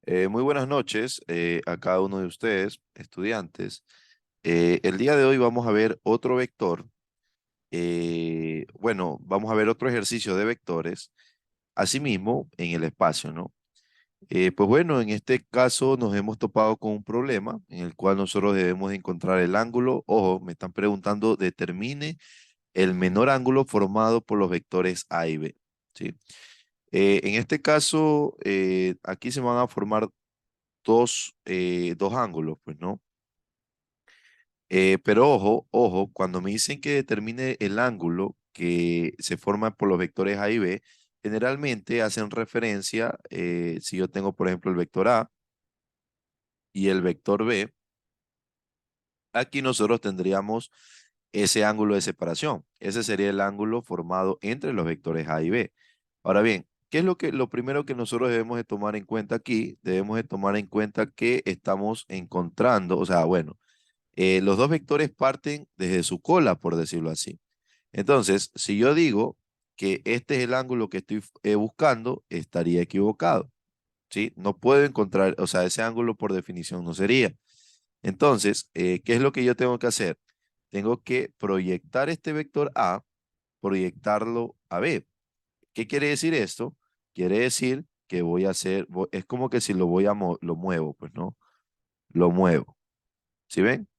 Muy buenas noches a cada uno de ustedes, estudiantes. El día de hoy vamos a ver otro vector. Bueno, vamos a ver otro ejercicio de vectores, asimismo en el espacio, ¿no? Pues bueno, en este caso nos hemos topado con un problema en el cual nosotros debemos de encontrar el ángulo. Ojo, me están preguntando, determine el menor ángulo formado por los vectores A y B, ¿sí? En este caso, aquí se van a formar dos ángulos, pues, ¿no? Pero ojo, cuando me dicen que determine el ángulo que se forma por los vectores A y B, generalmente hacen referencia, si yo tengo, por ejemplo, el vector A y el vector B, aquí nosotros tendríamos ese ángulo de separación. Ese sería el ángulo formado entre los vectores A y B. Ahora bien, ¿qué es lo primero que nosotros debemos de tomar en cuenta aquí? Debemos de tomar en cuenta que estamos encontrando, o sea, bueno, los dos vectores parten desde su cola, por decirlo así. Entonces, si yo digo que este es el ángulo que estoy buscando, estaría equivocado, ¿sí? No puedo encontrar, o sea, ese ángulo por definición no sería. Entonces, ¿qué es lo que yo tengo que hacer? Tengo que proyectar este vector A, proyectarlo a B. ¿Qué quiere decir esto? Quiere decir que voy a hacer, es como que si lo lo muevo, pues, ¿no? Lo muevo. ¿Sí ven?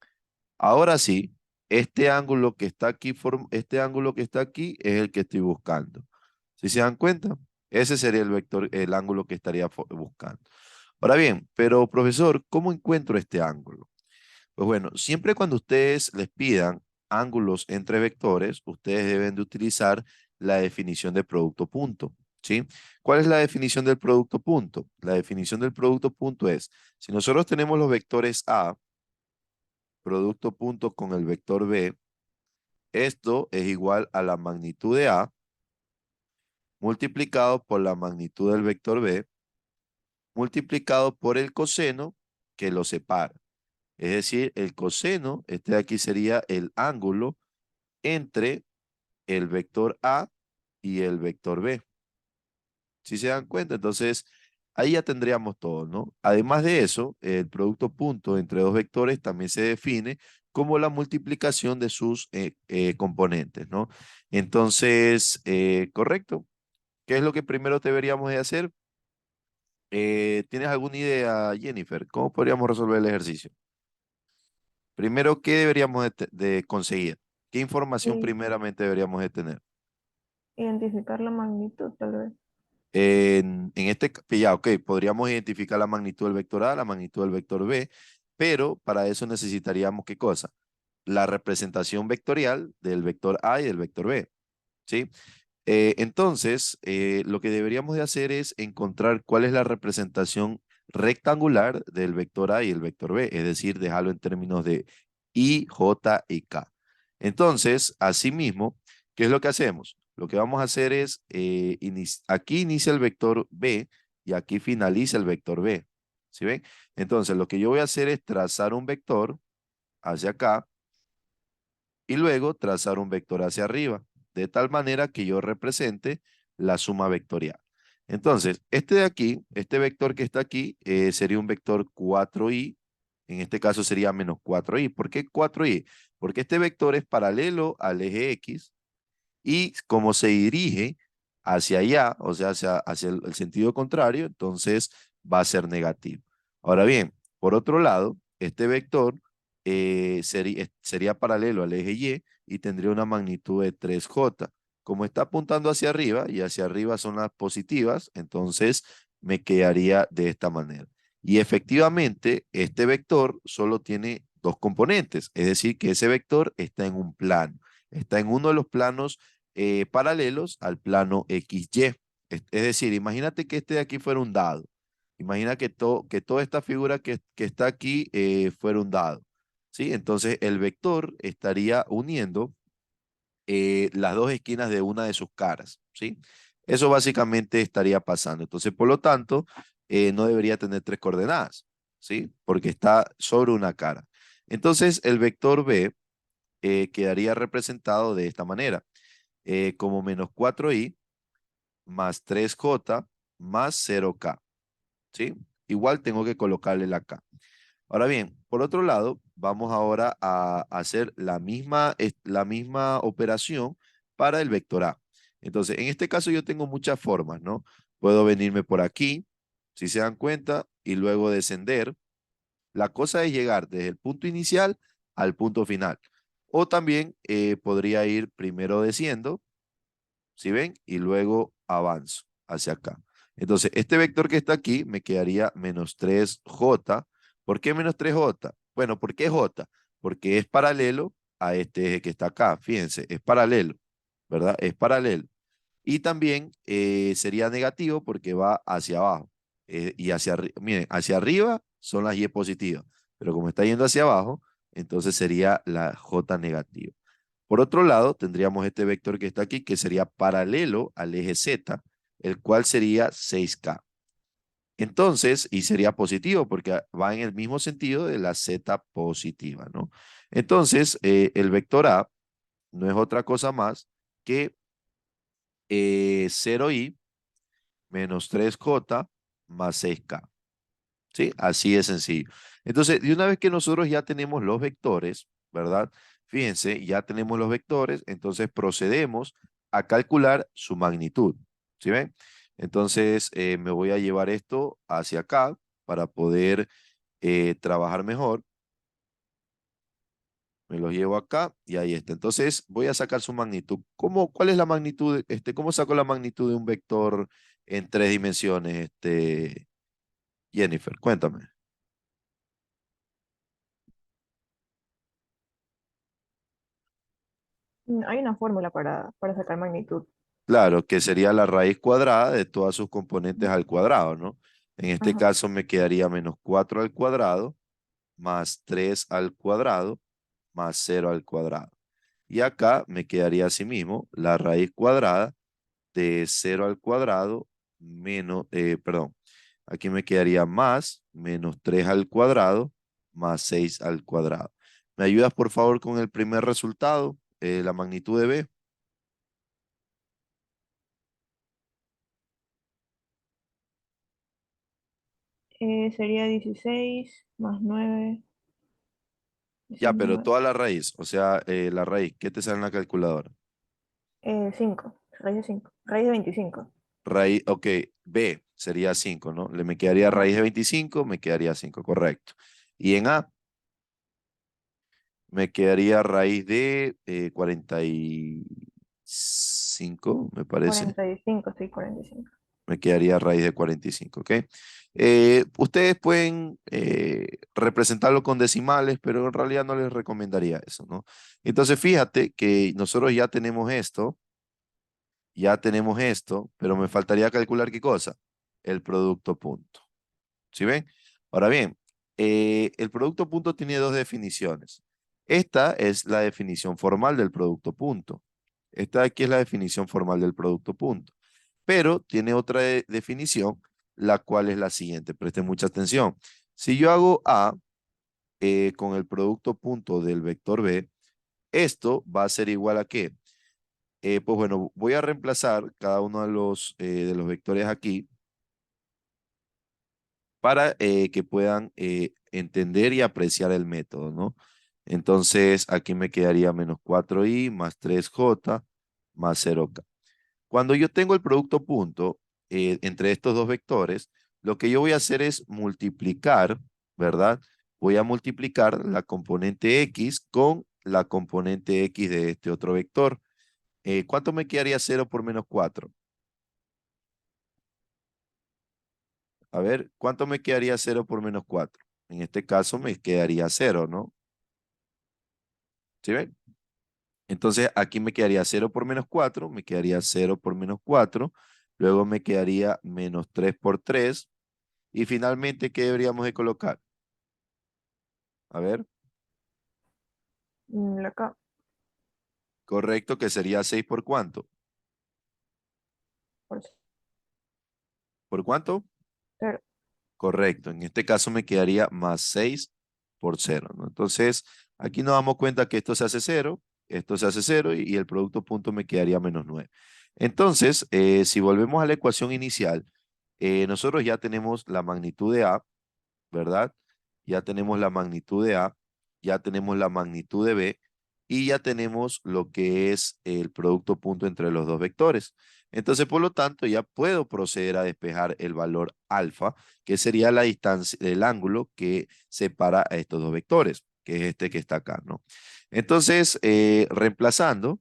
Ahora sí, este ángulo que está aquí, este ángulo que está aquí es el que estoy buscando. ¿Sí se dan cuenta? Ese sería el vector, el ángulo que estaría buscando. Ahora bien, pero profesor, ¿cómo encuentro este ángulo? Pues bueno, siempre cuando ustedes les pidan ángulos entre vectores, ustedes deben de utilizar la definición de producto punto, ¿sí? ¿Cuál es la definición del producto punto? La definición del producto punto es, si nosotros tenemos los vectores A, producto punto con el vector B, esto es igual a la magnitud de A multiplicado por la magnitud del vector B multiplicado por el coseno que lo separa. Es decir, el coseno, este de aquí sería el ángulo entre el vector A y el vector B. Si se dan cuenta, entonces ahí ya tendríamos todo, ¿no? Además de eso, el producto punto entre dos vectores también se define como la multiplicación de sus componentes, ¿no? Entonces, correcto. ¿Qué es lo que primero deberíamos de hacer? ¿Tienes alguna idea, Jennifer? ¿Cómo podríamos resolver el ejercicio? Primero, ¿qué deberíamos de conseguir? ¿Qué información Y primeramente deberíamos de tener? identificar la magnitud, tal vez. En este, ya, ok, podríamos identificar la magnitud del vector A, la magnitud del vector B, pero para eso necesitaríamos, ¿qué cosa? La representación vectorial del vector A y del vector B, ¿sí? Entonces, lo que deberíamos de hacer es encontrar cuál es la representación rectangular del vector A y el vector B, es decir, dejarlo en términos de I, J y K. Entonces, asimismo, ¿qué es lo que hacemos? Lo que vamos a hacer es, aquí inicia el vector B y aquí finaliza el vector B. ¿Sí ven? Entonces, lo que yo voy a hacer es trazar un vector hacia acá y luego trazar un vector hacia arriba, de tal manera que yo represente la suma vectorial. Entonces, este de aquí, este vector que está aquí, sería un vector 4i, en este caso sería menos 4i. ¿Por qué 4i? Porque este vector es paralelo al eje X y como se dirige hacia allá, o sea, hacia el sentido contrario, entonces va a ser negativo. Ahora bien, por otro lado, este vector sería paralelo al eje Y tendría una magnitud de 3J. Como está apuntando hacia arriba y hacia arriba son las positivas, entonces me quedaría de esta manera. Y efectivamente, este vector solo tiene dos componentes, es decir, que ese vector está en un plano, está en uno de los planos paralelos al plano XY. Es decir, imagínate que este de aquí fuera un dado. Imagina que toda esta figura que está aquí fuera un dado. ¿Sí? Entonces el vector estaría uniendo las dos esquinas de una de sus caras. ¿Sí? Eso básicamente estaría pasando. Entonces, por lo tanto, no debería tener tres coordenadas. ¿Sí? Porque está sobre una cara. Entonces, el vector B quedaría representado de esta manera como menos 4i más 3j más 0k, ¿sí? igual tengo que colocarle la K. Ahora bien, por otro lado, vamos ahora a hacer la misma operación para el vector A. Entonces, en este caso yo tengo muchas formas, ¿no? Puedo venirme por aquí, si se dan cuenta, y luego descender. La cosa es llegar desde el punto inicial al punto final. O también podría ir primero desciendo, ¿sí ven? Y luego avanzo hacia acá. Entonces, este vector que está aquí me quedaría menos 3j. ¿Por qué menos 3j? Bueno, ¿por qué j? Porque es paralelo a este eje que está acá. Fíjense, es paralelo, ¿verdad? Es paralelo. Y también sería negativo porque va hacia abajo. Y hacia arriba, miren, hacia arriba son las y positivas, pero como está yendo hacia abajo, entonces sería la j negativa. Por otro lado, tendríamos este vector que está aquí, que sería paralelo al eje z, el cual sería 6k. Entonces, y sería positivo porque va en el mismo sentido de la z positiva, ¿no? Entonces, el vector A no es otra cosa más que 0i menos 3j más 6k. ¿Sí? Así de sencillo. Entonces, de una vez que nosotros ya tenemos los vectores, ¿verdad? Fíjense, ya tenemos los vectores, entonces procedemos a calcular su magnitud. ¿Sí ven? Entonces, me voy a llevar esto hacia acá para poder trabajar mejor. Me lo llevo acá y ahí está. Entonces, voy a sacar su magnitud. ¿Cuál es la magnitud? ¿Cómo saco la magnitud de un vector en 3 dimensiones, Jennifer? Cuéntame. Hay una fórmula para sacar magnitud. Claro, que sería la raíz cuadrada de todas sus componentes Ujú. al cuadrado, ¿no? En este Ajá. caso me quedaría menos 4 al cuadrado, más 3 al cuadrado, más 0 al cuadrado. Y acá me quedaría así mismo la raíz cuadrada de 0 al cuadrado menos, perdón, aquí me quedaría más menos 3 al cuadrado más 6 al cuadrado. ¿Me ayudas por favor con el primer resultado? La magnitud de B. Sería 16 más 9, Ya, pero 19, toda la raíz, o sea, la raíz, ¿qué te sale en la calculadora? 5, raíz de 5, raíz de 25. Raíz, ok, B sería 5, ¿no? Me quedaría Ajá. raíz de 25, me quedaría 5, correcto. Y en A me quedaría raíz de 45, me parece. 45, sí, 45. Me quedaría raíz de 45, ¿ok? Ustedes pueden representarlo con decimales, pero en realidad no les recomendaría eso, ¿no? Entonces, fíjate que nosotros ya tenemos esto, pero me faltaría calcular qué cosa, el producto punto. ¿Sí ven? Ahora bien, el producto punto tiene dos definiciones. Esta es la definición formal del producto punto. Esta de aquí es la definición formal del producto punto. Pero tiene otra definición, la cual es la siguiente. Presten mucha atención. Si yo hago A con el producto punto del vector B, esto va a ser igual a ¿qué? Pues bueno, voy a reemplazar cada uno de los vectores aquí para que puedan entender y apreciar el método, ¿no? Entonces, aquí me quedaría menos 4i más 3j más 0k. Cuando yo tengo el producto punto entre estos dos vectores, lo que yo voy a hacer es multiplicar, ¿verdad? Voy a multiplicar la componente x con la componente x de este otro vector. ¿Cuánto me quedaría 0 por menos 4? A ver, ¿cuánto me quedaría 0 por menos 4? En este caso me quedaría 0, ¿no? ¿Sí ven? Entonces aquí me quedaría 0 por menos 4, me quedaría 0 por menos 4, luego me quedaría menos 3 por 3, y finalmente, ¿qué deberíamos de colocar? A ver, La K correcto, que sería 6 por cuánto. por ¿Por cuánto? 0. Correcto, en este caso me quedaría más 6 por 0, ¿no? Entonces, aquí nos damos cuenta que esto se hace 0, esto se hace 0 y el producto punto me quedaría menos 9. Entonces, si volvemos a la ecuación inicial, nosotros ya tenemos la magnitud de A, ¿verdad? Ya tenemos la magnitud de A, ya tenemos la magnitud de B y ya tenemos lo que es el producto punto entre los dos vectores. Entonces, por lo tanto, ya puedo proceder a despejar el valor alfa, que sería la distancia, el ángulo que separa a estos dos vectores, que es este que está acá, ¿no? Entonces, reemplazando,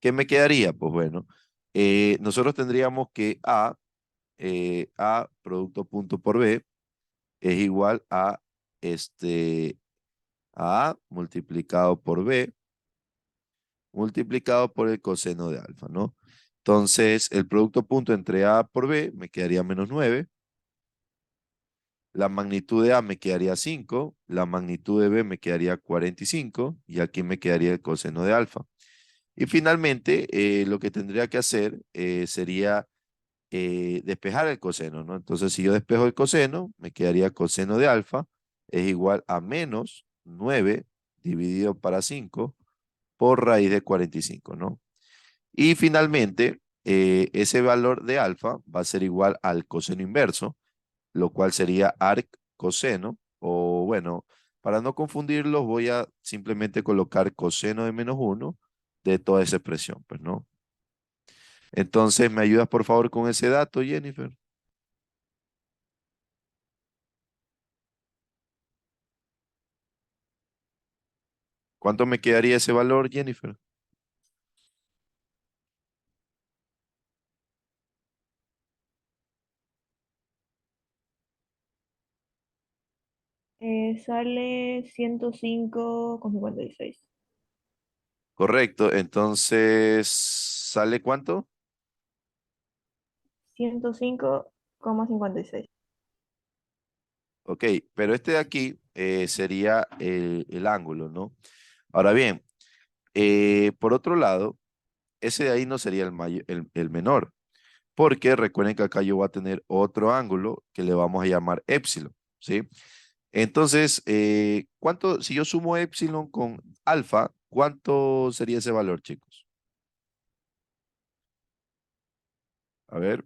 ¿qué me quedaría? Pues bueno, nosotros tendríamos que A producto punto por B es igual a A multiplicado por B multiplicado por el coseno de alfa, ¿no? Entonces, el producto punto entre A por B me quedaría -9. La magnitud de A me quedaría 5. La magnitud de B me quedaría 45. Y aquí me quedaría el coseno de alfa. Y finalmente, lo que tendría que hacer sería despejar el coseno, ¿no? Entonces, si yo despejo el coseno, me quedaría coseno de alfa es igual a -9 dividido para 5 por raíz de 45, ¿no? Y finalmente, ese valor de alfa va a ser igual al coseno inverso, lo cual sería arc coseno, o bueno, para no confundirlos, voy a simplemente colocar coseno de -1 de toda esa expresión, pues, ¿no? Entonces, ¿me ayudas por favor con ese dato, Jennifer? ¿Cuánto me quedaría ese valor, Jennifer? Sale 105,56. Correcto, entonces, ¿sale cuánto? 105,56. Ok, pero este de aquí sería el ángulo, ¿no? Ahora bien, por otro lado, ese de ahí no sería el menor, porque recuerden que acá yo voy a tener otro ángulo que le vamos a llamar épsilon, ¿sí? Entonces, si yo sumo épsilon con alfa, ¿cuánto sería ese valor, chicos? A ver,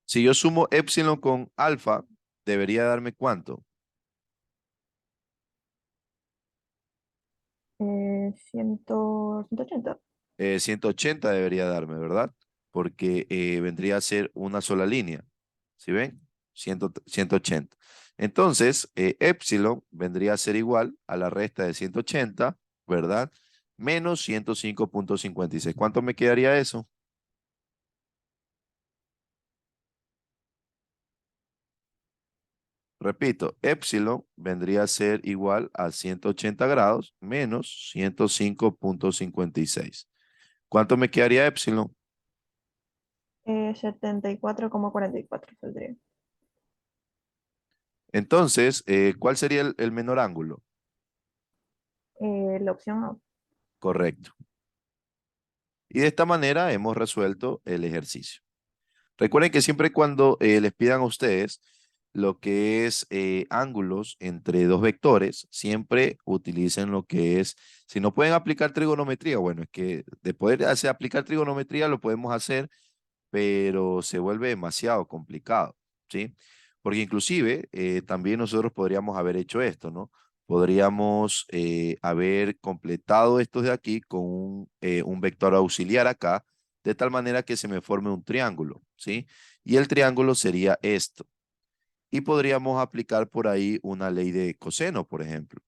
si yo sumo épsilon con alfa, debería darme ¿cuánto? 180. 180 debería darme, ¿verdad? Porque vendría a ser una sola línea. ¿Sí ven? 180. Entonces, épsilon vendría a ser igual a la resta de 180, ¿verdad? Menos 105,56. ¿Cuánto me quedaría eso? Repito, épsilon vendría a ser igual a 180 grados menos 105,56. ¿Cuánto me quedaría épsilon? 74,44 saldría. Entonces, ¿cuál sería el menor ángulo? La opción no. Correcto. Y de esta manera hemos resuelto el ejercicio. Recuerden que siempre cuando les pidan a ustedes lo que es ángulos entre dos vectores, siempre utilicen lo que es, si no pueden aplicar trigonometría, bueno, es que de poder aplicar trigonometría lo podemos hacer, pero se vuelve demasiado complicado, ¿sí? Porque inclusive también nosotros podríamos haber hecho esto, ¿no? Podríamos haber completado estos de aquí con un vector auxiliar acá, de tal manera que se me forme un triángulo, ¿sí? Y el triángulo sería esto. Y podríamos aplicar por ahí una ley de coseno, por ejemplo,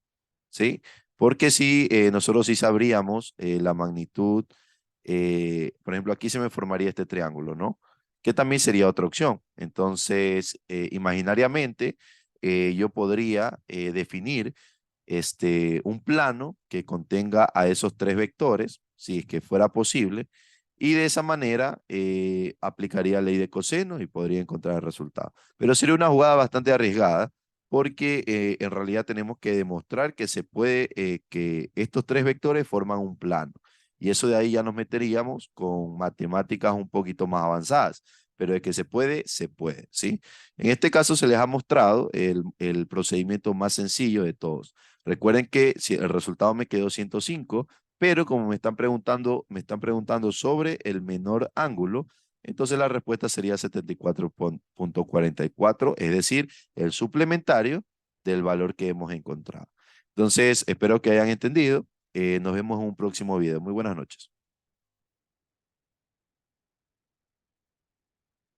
¿sí? Porque si nosotros sí sabríamos la magnitud, por ejemplo, aquí se me formaría este triángulo, ¿no? Que también sería otra opción. Entonces, imaginariamente, yo podría definir un plano que contenga a esos tres vectores, si es que fuera posible, y de esa manera aplicaría ley de coseno y podría encontrar el resultado. Pero sería una jugada bastante arriesgada porque en realidad tenemos que demostrar que se puede, que estos tres vectores forman un plano. Y eso de ahí ya nos meteríamos con matemáticas un poquito más avanzadas. Pero de que se puede, ¿sí? En este caso se les ha mostrado el procedimiento más sencillo de todos. Recuerden que si el resultado me quedó 105, pero como me están preguntando sobre el menor ángulo, entonces la respuesta sería 74,44, es decir, el suplementario del valor que hemos encontrado. Entonces, espero que hayan entendido. Nos vemos en un próximo video. Muy buenas noches.